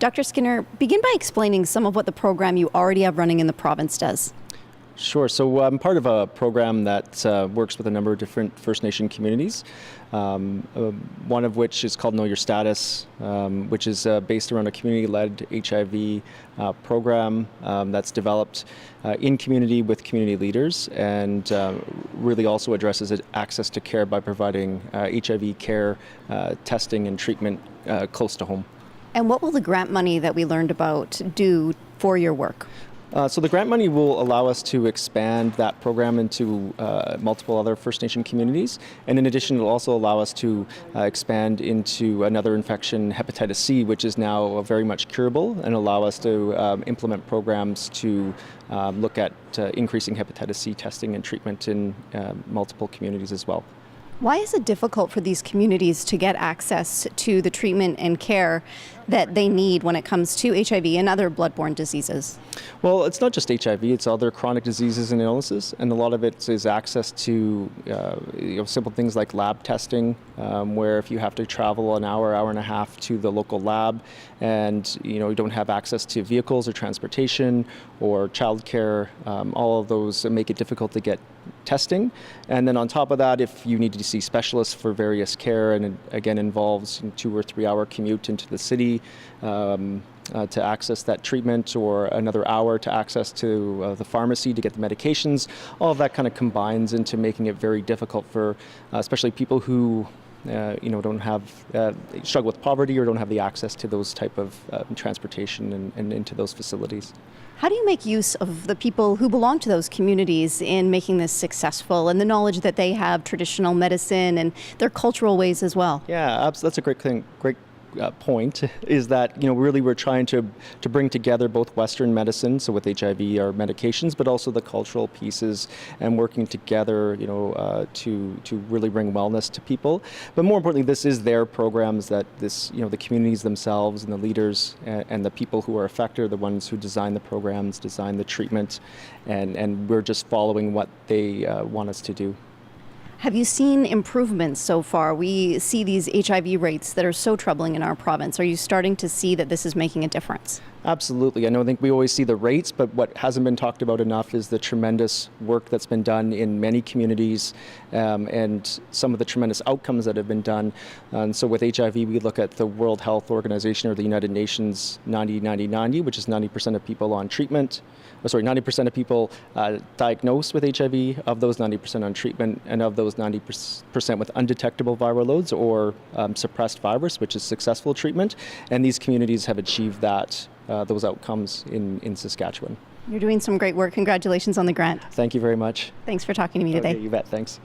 Dr. Skinner, begin by explaining some of what the program you already have running in the province does. Sure. So I'm part of a program that works with a number of different First Nation communities, one of which is called Know Your Status, which is based around a community-led HIV program that's developed in community with community leaders, and really also addresses access to care by providing HIV care, testing and treatment close to home. And what will the grant money that we learned about do for your work? So the grant money will allow us to expand that program into multiple other First Nation communities, and in addition it will also allow us to expand into another infection, hepatitis C, which is now very much curable, and allow us to implement programs to look at increasing hepatitis C testing and treatment in multiple communities as well. Why is it difficult for these communities to get access to the treatment and care that they need when it comes to HIV and other bloodborne diseases? Well, it's not just HIV, it's other chronic diseases and illnesses, and a lot of it is access to simple things like lab testing, where if you have to travel an hour, hour and a half to the local lab, and you don't have access to vehicles or transportation or childcare, all of those make it difficult to get testing. And then on top of that, if you need to see specialists for various care, and it again involves a 2 or 3 hour commute into the city to access that treatment, or another hour to access to the pharmacy to get the medications, all of that kind of combines into making it very difficult for especially people who don't have, struggle with poverty or don't have the access to those type of transportation and into those facilities. How do you make use of the people who belong to those communities in making this successful, and the knowledge that they have traditional medicine and their cultural ways as well? Yeah, that's a great thing. Great point is that really we're trying to bring together both Western medicine, so with HIV our medications, but also the cultural pieces, and working together to really bring wellness to people. But more importantly, this is their programs that the communities themselves and the leaders and the people who are affected are the ones who design the programs, design the treatment, and we're just following what they want us to do. Have you seen improvements so far? We see these HIV rates that are so troubling in our province. Are you starting to see that this is making a difference? Absolutely. I think we always see the rates, but what hasn't been talked about enough is the tremendous work that's been done in many communities, and some of the tremendous outcomes that have been done. And so with HIV, we look at the World Health Organization or the United Nations 90-90-90, which is 90% of people on treatment. 90% of people diagnosed with HIV, of those 90% on treatment, and of those 90% with undetectable viral loads or suppressed virus, which is successful treatment. And these communities have achieved those outcomes in Saskatchewan. You're doing some great work. Congratulations on the grant. Thank you very much. Thanks for talking to me today. Okay, you bet. Thanks.